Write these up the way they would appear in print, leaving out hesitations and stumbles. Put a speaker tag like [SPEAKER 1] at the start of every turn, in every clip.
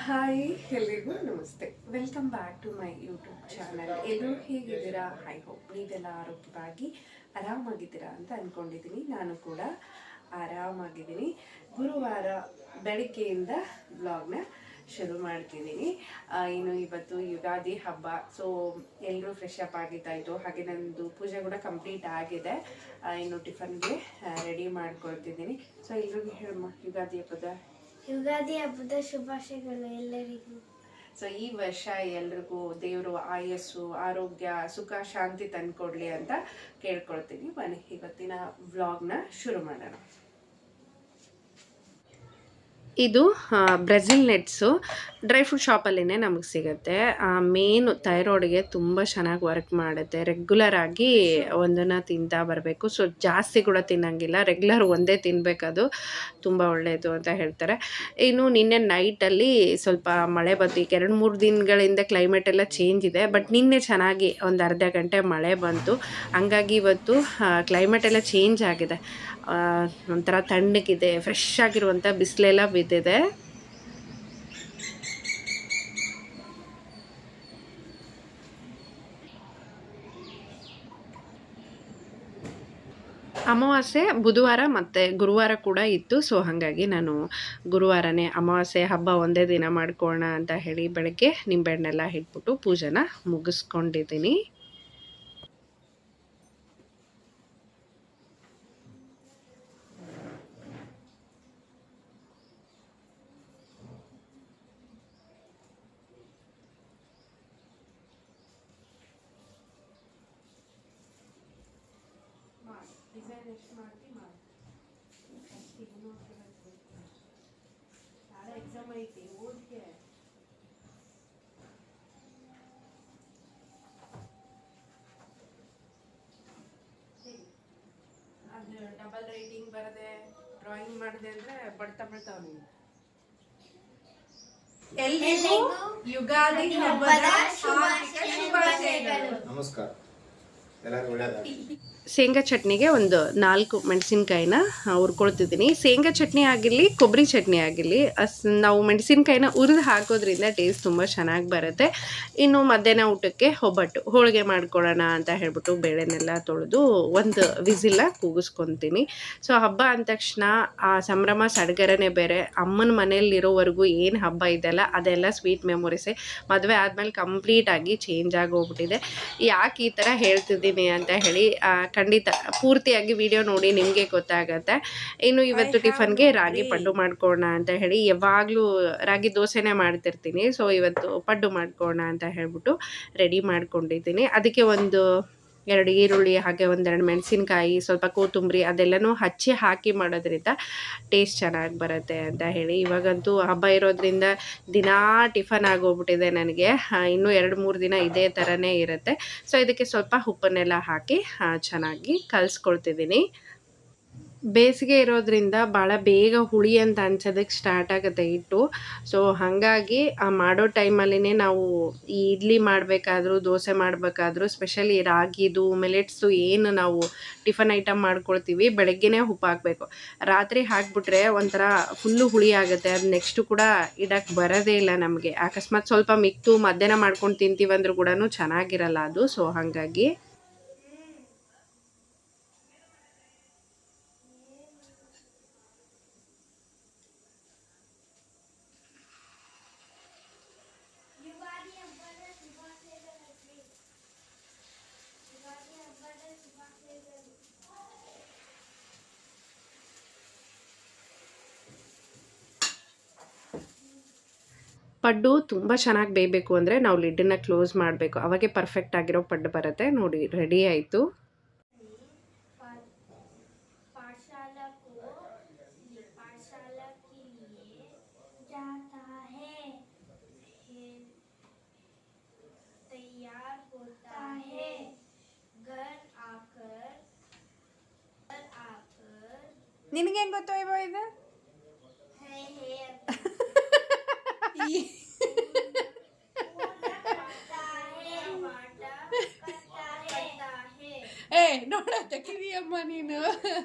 [SPEAKER 1] Hi ಎಲ್ರಿಗೂ ನಮಸ್ತೆ. Welcome back to my YouTube channel. ಎಲ್ಲರೂ ಹೇಗಿದ್ದೀರಾ? ಐ ಹೋಪ್ ನೀವೆಲ್ಲ ಆರೋಗ್ಯವಾಗಿ ಆರಾಮಾಗಿದ್ದೀರಾ ಅಂತ ಅಂದ್ಕೊಂಡಿದ್ದೀನಿ. ನಾನು ಕೂಡ ಆರಾಮಾಗಿದ್ದೀನಿ. ಗುರುವಾರ ಬೆಳಗ್ಗೆಯಿಂದ ವ್ಲಾಗ್ನ ಶುರು ಮಾಡ್ತಿದ್ದೀನಿ. ಇನ್ನು ಇವತ್ತು ಯುಗಾದಿ ಹಬ್ಬ, ಸೊ ಎಲ್ಲರೂ ಫ್ರೆಶ್ ಅಪ್ ಆಗಿದ್ದಾಯಿತು. ಹಾಗೆ ನನ್ನದು ಪೂಜೆ ಕೂಡ ಕಂಪ್ಲೀಟ್ ಆಗಿದೆ. ಇನ್ನು ಟಿಫನ್ಗೆ ರೆಡಿ ಮಾಡ್ಕೊಳ್ತಿದ್ದೀನಿ. ಸೊ ಎಲ್ರಿಗೂ ಹೇಳಮ್ಮ
[SPEAKER 2] ಯುಗಾದಿ ಹಬ್ಬದ ಶುಭಾಶಯಗಳು ಎಲ್ಲರಿಗೂ.
[SPEAKER 1] ಸೊ ಈ ವರ್ಷ ಎಲ್ರಿಗೂ ದೇವರು ಆಯಸ್ಸು, ಆರೋಗ್ಯ, ಸುಖ, ಶಾಂತಿ ತಂದ್ಕೊಡ್ಲಿ ಅಂತ ಕೇಳ್ಕೊಳ್ತೀನಿ. ಬನ್ನಿ ಇವತ್ತಿನ ವ್ಲಾಗ್ನ ಶುರು ಮಾಡೋಣ. ಇದು ಬ್ರೆಜಿಲ್ ನೆಟ್ಸು ಡ್ರೈ ಫ್ರೂಟ್ ಶಾಪಲ್ಲಿನೇ ನಮಗೆ ಸಿಗುತ್ತೆ. ಮೇನು ಥೈರಾಯ್ಡ್ಗೆ ತುಂಬ ಚೆನ್ನಾಗಿ ವರ್ಕ್ ಮಾಡುತ್ತೆ. ರೆಗ್ಯುಲರ್ ಆಗಿ ಒಂದನ್ನು ತಿಂತಾ ಬರಬೇಕು. ಸೊ ಜಾಸ್ತಿ ಕೂಡ ತಿನ್ನಂಗಿಲ್ಲ, ರೆಗ್ಯುಲರ್ ಒಂದೇ ತಿನ್ನಬೇಕದು ತುಂಬ ಒಳ್ಳೆಯದು ಅಂತ ಹೇಳ್ತಾರೆ. ಇನ್ನು ನಿನ್ನೆ ನೈಟಲ್ಲಿ ಸ್ವಲ್ಪ ಮಳೆ ಬಂತು. ಈಗ 2-3 ದಿನಗಳಿಂದ ಕ್ಲೈಮೇಟ್ ಎಲ್ಲ ಚೇಂಜ್ ಇದೆ, ಬಟ್ ನಿನ್ನೆ ಚೆನ್ನಾಗಿ ಒಂದು ಅರ್ಧ ಗಂಟೆ ಮಳೆ ಬಂತು. ಹಂಗಾಗಿ ಇವತ್ತು ಕ್ಲೈಮೇಟ್ ಎಲ್ಲ ಚೇಂಜ್ ಆಗಿದೆ. ಒಂಥರ ತಣ್ಣಗಿದೆ, ಫ್ರೆಶ್ ಆಗಿರುವಂಥ ಬಿಸಿಲೆಲ್ಲ ಬಿದ್ದಿದೆ. ಅಮಾವಾಸ್ಯೆ ಬುಧವಾರ ಮತ್ತು ಗುರುವಾರ ಕೂಡ ಇತ್ತು. ಸೊ ಹಾಗಾಗಿ ನಾನು ಗುರುವಾರನೇ ಅಮಾವಾಸ್ಯೆ ಹಬ್ಬ ಒಂದೇ ದಿನ ಮಾಡ್ಕೊಳ್ಳೋಣ ಅಂತ ಹೇಳಿ ಬೆಳಗ್ಗೆ ನಿಂಬೆಹಣ್ಣೆಲ್ಲ ಇಟ್ಬಿಟ್ಟು ಪೂಜೆನ ಮುಗಿಸ್ಕೊಂಡಿದ್ದೀನಿ. ಡಿಸೈನ್ ಎಷ್ಟು ಮಾಡ್ತಿ ಮಾಡಿ ಅಷ್ಟು ಇನ್ನೂ ನಾಳೆ ಎಕ್ಸಾಮ್ ಐತಿ, ಓದಿಗೆ ಅದು ಡಬಲ್ ರೈಟಿಂಗ್ ಬರದೆ ಡ್ರಾಯಿಂಗ್ ಮಾಡಿದೆ ಅಂದರೆ ಬಡ್ತಾವ್ ನೀನು. ಎಲ್ರಿಗೂ ಯುಗಾದಿ ಹಬ್ಬದ ಶುಭಾಶಯಗಳು.
[SPEAKER 3] ನಮಸ್ಕಾರ, ಎಲ್ಲರಿಗೂ ಒಳ್ಳೆಯದಾಗಲಿ.
[SPEAKER 1] ಶೇಂಗಾ ಚಟ್ನಿಗೆ ಒಂದು 4 ಮೆಣಸಿನ್ಕಾಯಿನ ಹುರ್ಕೊಳ್ತಿದ್ದೀನಿ. ಶೇಂಗಾ ಚಟ್ನಿ ಆಗಿರಲಿ, ಕೊಬ್ಬರಿ ಚಟ್ನಿ ಆಗಿರಲಿ, ನಾವು ಮೆಣಸಿನ್ಕಾಯಿನ ಹುರಿದು ಹಾಕೋದ್ರಿಂದ ಟೇಸ್ಟ್ ತುಂಬ ಚೆನ್ನಾಗಿ ಬರುತ್ತೆ. ಇನ್ನು ಮಧ್ಯಾಹ್ನ ಊಟಕ್ಕೆ ಹೋಳಿಗೆ ಮಾಡ್ಕೊಳ್ಳೋಣ ಅಂತ ಹೇಳ್ಬಿಟ್ಟು ಬೇಳೆನೆಲ್ಲ ತೊಳೆದು ಒಂದು ವಿಸಿಲ ಕೂಗಿಸ್ಕೊತೀನಿ. ಸೊ ಹಬ್ಬ ಅಂದ ತಕ್ಷಣ ಆ ಸಂಭ್ರಮ ಸಡಗರನೇ ಬೇರೆ. ಅಮ್ಮನ ಮನೆಯಲ್ಲಿರೋವರೆಗೂ ಏನು ಹಬ್ಬ ಇದೆಲ್ಲ ಅದೆಲ್ಲ ಸ್ವೀಟ್ ಮೆಮೊರೀಸೇ. ಮದುವೆ ಆದಮೇಲೆ ಕಂಪ್ಲೀಟಾಗಿ ಚೇಂಜ್ ಆಗೋಗ್ಬಿಟ್ಟಿದೆ. ಯಾಕೆ ಈ ಥರ ಹೇಳ್ತಿದ್ದೀನಿ ಅಂತ ಹೇಳಿ ಖಂಡಿತ ಪೂರ್ತಿಯಾಗಿ ವಿಡಿಯೋ ನೋಡಿ ನಿಮಗೆ ಗೊತ್ತಾಗತ್ತೆ. ಇನ್ನು ಇವತ್ತು ಟಿಫನ್ಗೆ ರಾಗಿ ಪಡ್ಡು ಮಾಡ್ಕೊಳ್ಳೋಣ ಅಂತ ಹೇಳಿ ಯಾವಾಗಲೂ ರಾಗಿ ದೋಸೆನೇ ಮಾಡ್ತಿರ್ತೀನಿ. ಸೊ ಇವತ್ತು ಪಡ್ಡು ಮಾಡ್ಕೊಳ್ಳೋಣ ಅಂತ ಹೇಳ್ಬಿಟ್ಟು ರೆಡಿ ಮಾಡ್ಕೊಂಡಿದ್ದೀನಿ. ಅದಕ್ಕೆ ಒಂದು 2 ಈರುಳ್ಳಿ, ಹಾಗೆ 1-2 ಮೆಣಸಿನ್ಕಾಯಿ, ಸ್ವಲ್ಪ ಕೊತ್ತಂಬರಿ ಅದೆಲ್ಲನೂ ಹಾಕಿ ಮಾಡೋದ್ರಿಂದ ಟೇಸ್ಟ್ ಚೆನ್ನಾಗಿ ಬರುತ್ತೆ ಅಂತ ಹೇಳಿ. ಇವಾಗಂತೂ ಹಬ್ಬ ಇರೋದ್ರಿಂದ ದಿನಾ ಟಿಫನ್ ಆಗೋಗ್ಬಿಟ್ಟಿದೆ ನನಗೆ. ಇನ್ನೂ 2-3 ದಿನ ಇದೇ ಥರನೇ ಇರುತ್ತೆ. ಸೊ ಇದಕ್ಕೆ ಸ್ವಲ್ಪ ಉಪ್ಪನ್ನೆಲ್ಲ ಹಾಕಿ ಚೆನ್ನಾಗಿ ಕಲಿಸ್ಕೊಳ್ತಿದ್ದೀನಿ. ಬೇಸಿಗೆ ಇರೋದ್ರಿಂದ ಭಾಳ ಬೇಗ ಹುಳಿ ಅಂತ ಅನ್ಸೋದಕ್ಕೆ ಸ್ಟಾರ್ಟ್ ಆಗುತ್ತೆ ಹಿಟ್ಟು. ಸೊ ಹಾಗಾಗಿ ಮಾಡೋ ಟೈಮಲ್ಲಿನೇ ನಾವು ಈ ಇಡ್ಲಿ ಮಾಡಬೇಕಾದ್ರೂ, ದೋಸೆ ಮಾಡಬೇಕಾದ್ರೂ, ಸ್ಪೆಷಲಿ ರಾಗಿದು, ಮಿಲೆಟ್ಸು ಏನು ನಾವು ಟಿಫನ್ ಐಟಮ್ ಮಾಡ್ಕೊಳ್ತೀವಿ, ಬೆಳಗ್ಗೆನೇ ಉಪ್ಪು ಹಾಕಬೇಕು. ರಾತ್ರಿ ಹಾಕಿಬಿಟ್ರೆ ಒಂಥರ ಫುಲ್ಲು ಹುಳಿ ಆಗುತ್ತೆ. ಅದು ನೆಕ್ಸ್ಟು ಕೂಡ ಇಡಕ್ಕೆ ಬರೋದೇ ಇಲ್ಲ ನಮಗೆ. ಅಕಸ್ಮಾತ್ ಸ್ವಲ್ಪ ಮಿಕ್ತು ಮಧ್ಯಾಹ್ನ ಮಾಡ್ಕೊಂಡು ತಿಂತೀವಂದ್ರೂ ಕೂಡ ಚೆನ್ನಾಗಿರಲ್ಲ ಅದು. ಸೊ ಹಾಗಾಗಿ ಪಡ್ಡು ತುಂಬ ಚೆನ್ನಾಗಿ ಬೇಯಬೇಕು ಅಂದರೆ ನಾವು ಲಿಡ್ಡನ್ನು ಕ್ಲೋಸ್ ಮಾಡಬೇಕು. ಅವಾಗೆ ಪರ್ಫೆಕ್ಟ್ ಆಗಿರೋ ಪಡ್ಡು ಬರುತ್ತೆ. ನೋಡಿ ರೆಡಿ ಆಯಿತು. ನಿನಗೆ ಹೆಂಗೆ ಗೊತ್ತು ಇದು? ಏ ನೋಡತ್ತ ಕಿವಿಯಮ್ಮ ನೀನು.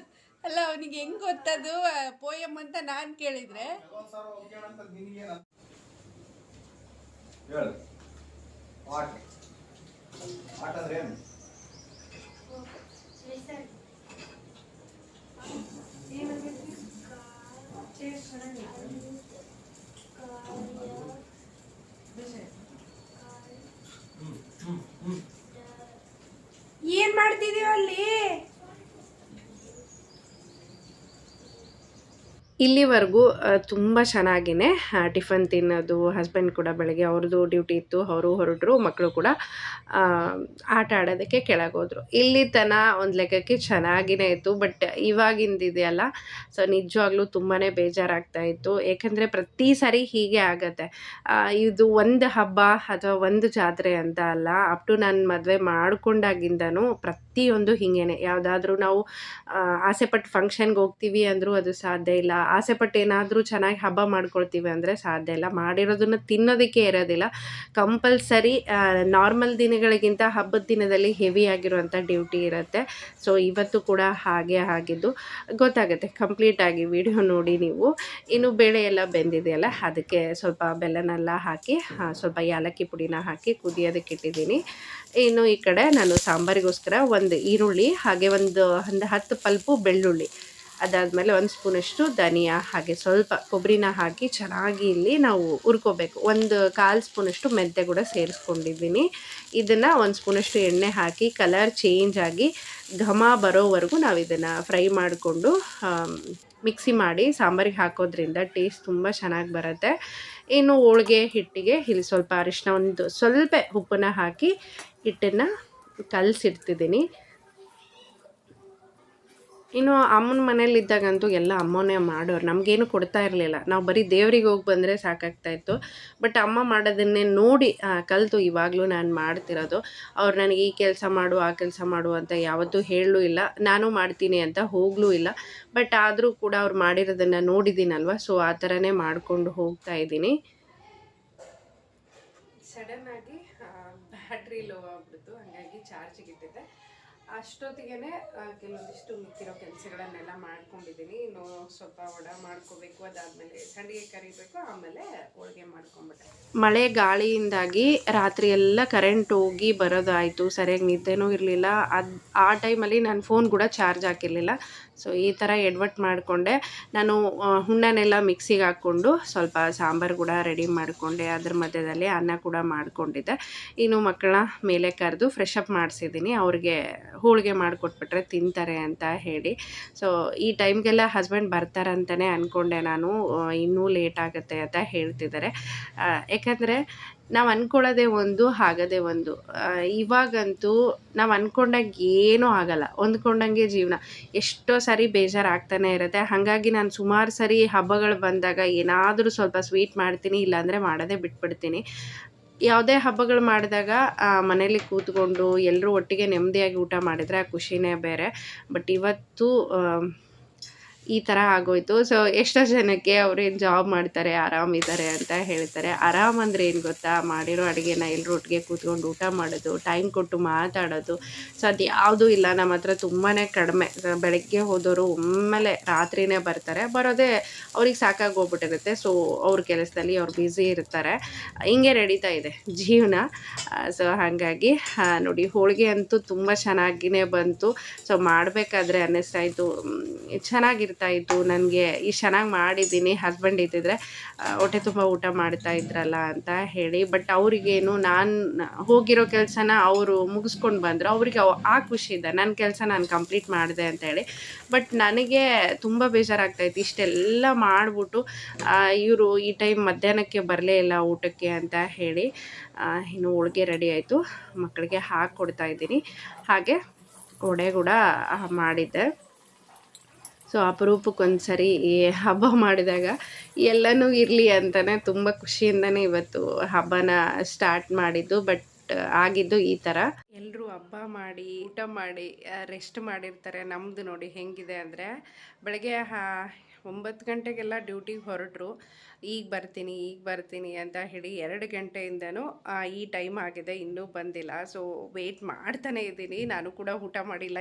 [SPEAKER 1] ಅಲ್ಲ ಅವನಿಗೆ ಹೆಂಗೆ ಗೊತ್ತದು ಪೋಯಮ್ ಅಂತ ನಾನು ಕೇಳಿದರೆ
[SPEAKER 3] ಹೇಳು ಆಟ ಆಟ ಅಂದ್ರೆ ಏನು?
[SPEAKER 1] ಏನ್ ಮಾಡ್ತಿದೀವ ಅಲ್ಲಿ? ಇಲ್ಲಿವರೆಗೂ ತುಂಬ ಚೆನ್ನಾಗಿನೇ ಟಿಫನ್ ತಿನ್ನೋದು, ಹಸ್ಬೆಂಡ್ ಕೂಡ ಬೆಳಗ್ಗೆ ಅವ್ರದ್ದು ಡ್ಯೂಟಿ ಇತ್ತು, ಅವರು ಹೊರಟರು, ಮಕ್ಕಳು ಕೂಡ ಆಟ ಆಡೋದಕ್ಕೆ ಕೆಳಗೋದ್ರು. ಇಲ್ಲಿ ತನ ಒಂದು ಲೆಕ್ಕಕ್ಕೆ ಚೆನ್ನಾಗಿನೇ ಇತ್ತು. ಬಟ್ ಇವಾಗಿಂದಿದೆಯಲ್ಲ, ಸೊ ನಿಜವಾಗ್ಲೂ ತುಂಬಾ ಬೇಜಾರಾಗ್ತಾ ಇತ್ತು. ಏಕೆಂದರೆ ಪ್ರತಿ ಸಾರಿ ಹೀಗೆ ಆಗತ್ತೆ. ಇದು ಒಂದು ಹಬ್ಬ ಅಥವಾ ಒಂದು ಜಾತ್ರೆ ಅಂತ ಅಲ್ಲ, ಅಪ್ ಟು ನಾನು ಮದುವೆ ಮಾಡ್ಕೊಂಡಾಗಿಂದನೂ ಪ್ರತಿಯೊಂದು ಹೀಗೇನೆ. ಯಾವುದಾದ್ರೂ ನಾವು ಆಸೆಪಟ್ಟು ಫಂಕ್ಷನ್ಗೆ ಹೋಗ್ತೀವಿ ಅಂದರೂ ಅದು ಸಾಧ್ಯ ಇಲ್ಲ. ಆಸೆಪಟ್ಟು ಏನಾದರೂ ಚೆನ್ನಾಗಿ ಹಬ್ಬ ಮಾಡ್ಕೊಳ್ತೀವಿ ಅಂದರೆ ಸಾಧ್ಯ ಇಲ್ಲ. ಮಾಡಿರೋದನ್ನು ತಿನ್ನೋದಕ್ಕೆ ಇರೋದಿಲ್ಲ. ಕಂಪಲ್ಸರಿ ನಾರ್ಮಲ್ ದಿನಗಳಿಗಿಂತ ಹಬ್ಬದ ದಿನದಲ್ಲಿ ಹೆವಿ ಆಗಿರುವಂಥ ಡ್ಯೂಟಿ ಇರುತ್ತೆ. ಸೊ ಇವತ್ತು ಕೂಡ ಹಾಗೆ ಆಗಿದ್ದು ಗೊತ್ತಾಗುತ್ತೆ ಕಂಪ್ಲೀಟಾಗಿ. ವಿಡಿಯೋ ನೋಡಿ ನೀವು. ಇನ್ನು ಬೇಳೆ ಎಲ್ಲ ಬೆಂದಿದೆಯಲ್ಲ, ಅದಕ್ಕೆ ಸ್ವಲ್ಪ ಬೆಲ್ಲನೆಲ್ಲ ಹಾಕಿ ಸ್ವಲ್ಪ ಏಲಕ್ಕಿ ಪುಡಿನ ಹಾಕಿ ಕುದಿಯೋದಕ್ಕೆ ಇಟ್ಟಿದ್ದೀನಿ. ಇನ್ನು ಈ ಕಡೆ ನಾನು ಸಾಂಬಾರಿಗೋಸ್ಕರ ಒಂದು ಈರುಳ್ಳಿ, ಹಾಗೆ ಒಂದು 10 ಪಲ್ಪು ಬೆಳ್ಳುಳ್ಳಿ, ಅದಾದಮೇಲೆ 1 ಸ್ಪೂನಷ್ಟು ಧನಿಯಾ, ಹಾಗೆ ಸ್ವಲ್ಪ ಕೊಬ್ಬರಿನ ಹಾಕಿ ಚೆನ್ನಾಗಿ ಇಲ್ಲಿ ನಾವು ಹುರ್ಕೋಬೇಕು. 1/4 ಸ್ಪೂನಷ್ಟು ಮೆಂತ್ಯ ಕೂಡ ಸೇರಿಸ್ಕೊಂಡಿದ್ದೀನಿ. ಇದನ್ನು 1 ಸ್ಪೂನಷ್ಟು ಎಣ್ಣೆ ಹಾಕಿ ಕಲರ್ ಚೇಂಜ್ ಆಗಿ ಘಮ ಬರೋವರೆಗೂ ನಾವು ಇದನ್ನು ಫ್ರೈ ಮಾಡಿಕೊಂಡು ಮಿಕ್ಸಿ ಮಾಡಿ ಸಾಂಬಾರಿಗೆ ಹಾಕೋದ್ರಿಂದ ಟೇಸ್ಟ್ ತುಂಬ ಚೆನ್ನಾಗಿ ಬರುತ್ತೆ. ಇನ್ನು ಹೋಳಿಗೆ ಹಿಟ್ಟಿಗೆ ಇಲ್ಲಿ ಸ್ವಲ್ಪ ಅರಿಶಿನ, ಒಂದು ಸ್ವಲ್ಪ ಉಪ್ಪನ್ನ ಹಾಕಿ ಹಿಟ್ಟನ್ನು ಕಲಸಿಡ್ತಿದ್ದೀನಿ. ಇನ್ನು ಅಮ್ಮನ ಮನೇಲಿದ್ದಾಗಂತೂ ಎಲ್ಲ ಅಮ್ಮನೇ ಮಾಡೋರು, ನಮಗೇನು ಕೊಡ್ತಾ ಇರಲಿಲ್ಲ. ನಾವು ಬರೀ ದೇವ್ರಿಗೆ ಹೋಗಿ ಬಂದರೆ ಸಾಕಾಗ್ತಾಯಿತ್ತು. ಬಟ್ ಅಮ್ಮ ಮಾಡೋದನ್ನೇ ನೋಡಿ ಕಲಿತು ಇವಾಗಲೂ ನಾನು ಮಾಡ್ತಿರೋದು. ಅವ್ರು ನನಗೆ ಈ ಕೆಲಸ ಮಾಡು, ಆ ಕೆಲಸ ಮಾಡು ಅಂತ ಯಾವತ್ತೂ ಹೇಳಲೂ ಇಲ್ಲ, ನಾನು ಮಾಡ್ತೀನಿ ಅಂತ ಹೋಗಲೂ ಇಲ್ಲ. ಬಟ್ ಆದರೂ ಕೂಡ ಅವ್ರು ಮಾಡಿರೋದನ್ನು ನೋಡಿದ್ದೀನಲ್ವ, ಸೊ ಆ ಥರನೇ ಮಾಡಿಕೊಂಡು ಹೋಗ್ತಾ ಇದ್ದೀನಿ. ಸಡನ್ನಾಗಿ ಬ್ಯಾಟ್ರಿ ಲೋ ಆಗ್ಬಿಡ್ತು, ಹಾಗಾಗಿ ಚಾರ್ಜಿಗೆ ಇಟ್ಟಿದ್ದೆ. ಅಷ್ಟೊತ್ತಿಗೆ ಕೆಲವೊಂದಿಷ್ಟು ಮಿಕ್ಕಿರೋ ಕೆಲಸಗಳನ್ನೆಲ್ಲ ಮಾಡ್ಕೊಂಡಿದ್ದೀನಿ. ಇನ್ನು ಸ್ವಲ್ಪ ವಡೆ ಮಾಡ್ಕೋಬೇಕು, ಅದಾದಮೇಲೆ ಸಂಡಿಗೆ ಕರಿಬೇಕು, ಆಮೇಲೆ ಹೋಳಿಗೆ ಮಾಡ್ಕೊಂಬಿಟ್ಟೆ. ಮಳೆ ಗಾಳಿಯಿಂದಾಗಿ ರಾತ್ರಿ ಎಲ್ಲ ಕರೆಂಟ್ ಹೋಗಿ ಬರೋದಾಯಿತು, ಸರಿಯಾಗಿ ನಿದ್ದೆನೂ ಇರಲಿಲ್ಲ. ಆ ಟೈಮಲ್ಲಿ ನಾನು ಫೋನ್ ಕೂಡ ಚಾರ್ಜ್ ಹಾಕಿರಲಿಲ್ಲ. ಸೊ ಈ ಥರ ಎಡ್ವರ್ಟ್ ಮಾಡಿಕೊಂಡೆ. ನಾನು ಹುಣ್ಣನೆಲ್ಲ ಮಿಕ್ಸಿಗೆ ಹಾಕ್ಕೊಂಡು ಸ್ವಲ್ಪ ಸಾಂಬಾರು ಕೂಡ ರೆಡಿ ಮಾಡಿಕೊಂಡೆ. ಅದ್ರ ಮಧ್ಯದಲ್ಲಿ ಅನ್ನ ಕೂಡ ಮಾಡ್ಕೊಂಡಿದ್ದೆ. ಇನ್ನು ಮಕ್ಕಳನ್ನ ಮೇಲೆ ಕರೆದು ಫ್ರೆಶ್ ಅಪ್ ಮಾಡಿಸಿದ್ದೀನಿ. ಅವ್ರಿಗೆ ಹೋಳಿಗೆ ಮಾಡಿಕೊಟ್ಬಿಟ್ರೆ ತಿಂತಾರೆ ಅಂತ ಹೇಳಿ. ಸೊ ಈ ಟೈಮ್ಗೆಲ್ಲ ಹಸ್ಬೆಂಡ್ ಬರ್ತಾರಂತಲೇ ಅಂದ್ಕೊಂಡೆ ನಾನು. ಇನ್ನೂ ಲೇಟ್ ಆಗುತ್ತೆ ಅಂತ ಹೇಳ್ತಿದ್ದಾರೆ. ಯಾಕಂದರೆ ನಾವು ಅಂದ್ಕೊಳ್ಳೋದೇ ಒಂದು, ಆಗೋದೇ ಒಂದು. ಇವಾಗಂತೂ ನಾವು ಅಂದ್ಕೊಂಡಾಗ ಏನೂ ಆಗಲ್ಲ, ಹೊಂದ್ಕೊಂಡಂಗೆ ಜೀವನ. ಎಷ್ಟೋ ಸಾರಿ ಬೇಜಾರಾಗ್ತಾನೆ ಇರುತ್ತೆ. ಹಾಗಾಗಿ ನಾನು ಸುಮಾರು ಸರಿ ಹಬ್ಬಗಳು ಬಂದಾಗ ಏನಾದರೂ ಸ್ವಲ್ಪ ಸ್ವೀಟ್ ಮಾಡ್ತೀನಿ, ಇಲ್ಲಾಂದರೆ ಮಾಡೋದೇ ಬಿಟ್ಬಿಡ್ತೀನಿ. ಯಾವುದೇ ಹಬ್ಬಗಳು ಮಾಡಿದಾಗ ಮನೇಲಿ ಕೂತ್ಕೊಂಡು ಎಲ್ಲರೂ ಒಟ್ಟಿಗೆ ನೆಮ್ಮದಿಯಾಗಿ ಊಟ ಮಾಡಿದರೆ ಆ ಖುಷಿನೇ ಬೇರೆ. ಬಟ್ ಇವತ್ತು ಈ ಥರ ಆಗೋಯ್ತು. ಸೊ ಎಷ್ಟೋ ಜನಕ್ಕೆ ಅವ್ರೇನು ಜಾಬ್ ಮಾಡ್ತಾರೆ, ಆರಾಮಿದ್ದಾರೆ ಅಂತ ಹೇಳ್ತಾರೆ. ಆರಾಮ್ ಅಂದರೆ ಏನು ಗೊತ್ತಾ, ಮಾಡಿರೋ ಅಡುಗೆನ ಎಲ್ಲರೂ ಒಟ್ಟಿಗೆ ಕೂತ್ಕೊಂಡು ಊಟ ಮಾಡೋದು, ಟೈಮ್ ಕೊಟ್ಟು ಮಾತಾಡೋದು. ಸೊ ಅದು ಯಾವುದೂ ಇಲ್ಲ ನಮ್ಮ ಹತ್ರ, ತುಂಬಾ ಕಡಿಮೆ. ಬೆಳಗ್ಗೆ ಹೋದವರು ಒಮ್ಮೆಲೆ ರಾತ್ರಿನೇ ಬರ್ತಾರೆ. ಬರೋದೇ ಅವ್ರಿಗೆ ಸಾಕಾಗಿ ಹೋಗ್ಬಿಟ್ಟಿರುತ್ತೆ. ಸೊ ಅವ್ರ ಕೆಲಸದಲ್ಲಿ ಅವ್ರು ಬ್ಯುಸಿ ಇರ್ತಾರೆ. ಹಿಂಗೆ ನಡೀತಾ ಇದೆ ಜೀವನ. ಸೊ ಹಾಗಾಗಿ ನೋಡಿ, ಹೋಳಿಗೆ ಅಂತೂ ತುಂಬ ಚೆನ್ನಾಗಿಯೇ ಬಂತು. ಸೊ ಮಾಡಬೇಕಾದ್ರೆ ಅನ್ನಿಸ್ತಾಯಿತ್ತು, ಚೆನ್ನಾಗಿರ್ತಾಯಿತ್ತು ನನಗೆ, ಇಷ್ಟು ಚೆನ್ನಾಗಿ ಮಾಡಿದ್ದೀನಿ. ಹಸ್ಬೆಂಡ್ ಇದ್ದಿದ್ರೆ ಹೊಟ್ಟೆ ತುಂಬ ಊಟ ಮಾಡ್ತಾ ಇದ್ರಲ್ಲ ಅಂತ ಹೇಳಿ. ಬಟ್ ಅವರಿಗೇನು, ನಾನು ಹೋಗಿರೋ ಕೆಲಸನ ಅವರು ಮುಗಿಸ್ಕೊಂಡು ಬಂದರು. ಅವರಿಗೆ ಆ ಖುಷಿ ಇದೆ, ನನ್ನ ಕೆಲಸ ನಾನು ಕಂಪ್ಲೀಟ್ ಮಾಡಿದೆ ಅಂತೇಳಿ. ಬಟ್ ನನಗೆ ತುಂಬ ಬೇಜಾರಾಗ್ತಾಯಿತ್ತು, ಇಷ್ಟೆಲ್ಲ ಮಾಡಿಬಿಟ್ಟು ಇವರು ಈ ಟೈಮ್ ಮಧ್ಯಾಹ್ನಕ್ಕೆ ಬರಲೇ ಇಲ್ಲ ಊಟಕ್ಕೆ ಅಂತ ಹೇಳಿ. ಇನ್ನು ಹೋಳಿಗೆ ರೆಡಿ ಆಯಿತು, ಮಕ್ಕಳಿಗೆ ಹಾಕ್ಕೊಡ್ತಾ ಇದ್ದೀನಿ. ಹಾಗೆ ವಡೆ ಕೂಡ ಮಾಡಿದ್ದೆ. ಸೊ ಅಪರೂಪಕ್ಕೊಂದು ಸರಿ ಹಬ್ಬ ಮಾಡಿದಾಗ ಎಲ್ಲನೂ ಇರಲಿ ಅಂತಲೇ ತುಂಬ ಖುಷಿಯಿಂದನೇ ಇವತ್ತು ಹಬ್ಬನ ಸ್ಟಾರ್ಟ್ ಮಾಡಿದ್ದು. ಬಟ್ ಆಗಿದ್ದು ಈ ಥರ. ಎಲ್ಲರೂ ಹಬ್ಬ ಮಾಡಿ ಊಟ ಮಾಡಿ ರೆಸ್ಟ್ ಮಾಡಿರ್ತಾರೆ. ನಮ್ಮದು ನೋಡಿ ಹೆಂಗಿದೆ ಅಂದರೆ, ಬೆಳಗ್ಗೆ 9 ಗಂಟೆಗೆಲ್ಲ ಡ್ಯೂಟಿಗೆ ಹೊರಟರು. ಈಗ ಬರ್ತೀನಿ ಅಂತ ಹೇಳಿ 2 ಗಂಟೆಯಿಂದನೂ ಈ ಟೈಮ್ ಆಗಿದೆ, ಇನ್ನೂ ಬಂದಿಲ್ಲ. ಸೊ ವೆಯ್ಟ್ ಮಾಡ್ತಾನೆ ಇದ್ದೀನಿ. ನಾನು ಕೂಡ ಊಟ ಮಾಡಿಲ್ಲ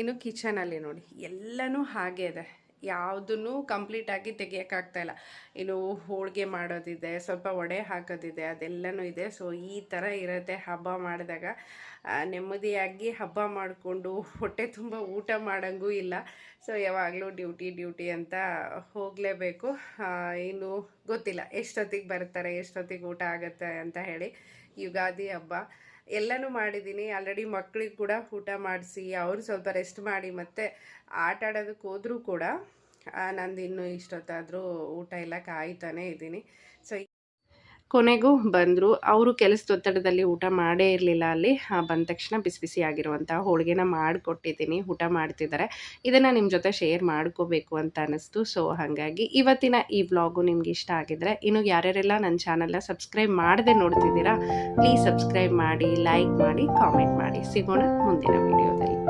[SPEAKER 1] ಇನ್ನು ಕಿಚನಲ್ಲಿ ನೋಡಿ ಎಲ್ಲನೂ ಹಾಗೆ ಇದೆ. ಯಾವುದನ್ನು ಕಂಪ್ಲೀಟಾಗಿ ತೆಗಿಯೋಕ್ಕಾಗ್ತಾಯಿಲ್ಲ. ಇನ್ನು ಹೋಳಿಗೆ ಮಾಡೋದಿದೆ, ಸ್ವಲ್ಪ ವಡೆ ಹಾಕೋದಿದೆ, ಅದೆಲ್ಲನೂ ಇದೆ. ಸೊ ಈ ಥರ ಇರುತ್ತೆ ಹಬ್ಬ ಮಾಡಿದಾಗ. ನೆಮ್ಮದಿಯಾಗಿ ಹಬ್ಬ ಮಾಡಿಕೊಂಡು ಹೊಟ್ಟೆ ತುಂಬ ಊಟ ಮಾಡೋಂಗೂ ಇಲ್ಲ. ಸೊ ಯಾವಾಗಲೂ ಡ್ಯೂಟಿ ಅಂತ ಹೋಗಲೇಬೇಕು. ಇನ್ನು ಗೊತ್ತಿಲ್ಲ ಎಷ್ಟೊತ್ತಿಗೆ ಬರ್ತಾರೆ, ಎಷ್ಟೊತ್ತಿಗೆ ಊಟ ಆಗುತ್ತೆ ಅಂತ ಹೇಳಿ. ಯುಗಾದಿ ಹಬ್ಬ ಎಲ್ಲನೂ ಮಾಡಿದ್ದೀನಿ. ಆಲ್ರೆಡಿ ಮಕ್ಕಳಿಗೆ ಕೂಡ ಊಟ ಮಾಡಿಸಿ ಅವರು ಸ್ವಲ್ಪ ರೆಸ್ಟ್ ಮಾಡಿ ಮತ್ತೆ ಆಟ ಆಡೋದಕ್ಕೆ ಹೋದರೂ ಕೂಡ ನಂದು ಇನ್ನೂ ಇಷ್ಟೊತ್ತಾದರೂ ಊಟ ಎಲ್ಲ ಕಾಯ್ತಾನೇ ಇದ್ದೀನಿ. ಸೊ ಕೊನೆಗೂ ಬಂದರು. ಅವರು ಕೆಲಸದ ಒತ್ತಡದಲ್ಲಿ ಊಟ ಮಾಡೇ ಇರಲಿಲ್ಲ. ಅಲ್ಲಿ ಬಂದ ತಕ್ಷಣ ಬಿಸಿ ಬಿಸಿ ಆಗಿರುವಂಥ ಹೋಳಿಗೆನ ಮಾಡಿಕೊಟ್ಟಿದ್ದೀನಿ, ಊಟ ಮಾಡ್ತಿದ್ದಾರೆ. ಇದನ್ನು ನಿಮ್ಮ ಜೊತೆ ಶೇರ್ ಮಾಡ್ಕೋಬೇಕು ಅಂತ ಅನ್ನಿಸ್ತು. ಸೊ ಹಾಗಾಗಿ ಇವತ್ತಿನ ಈ ವ್ಲಾಗು ನಿಮ್ಗೆ ಇಷ್ಟ ಆಗಿದ್ರೆ, ಇನ್ನು ಯಾರ್ಯಾರೆಲ್ಲ ನನ್ನ ಚಾನಲ್ನ ಸಬ್ಸ್ಕ್ರೈಬ್ ಮಾಡದೆ ನೋಡ್ತಿದ್ದೀರಾ, ಪ್ಲೀಸ್ ಸಬ್ಸ್ಕ್ರೈಬ್ ಮಾಡಿ, ಲೈಕ್ ಮಾಡಿ, ಕಾಮೆಂಟ್ ಮಾಡಿ. ಸಿಗೋಣ ಮುಂದಿನ ವೀಡಿಯೋದಲ್ಲಿ.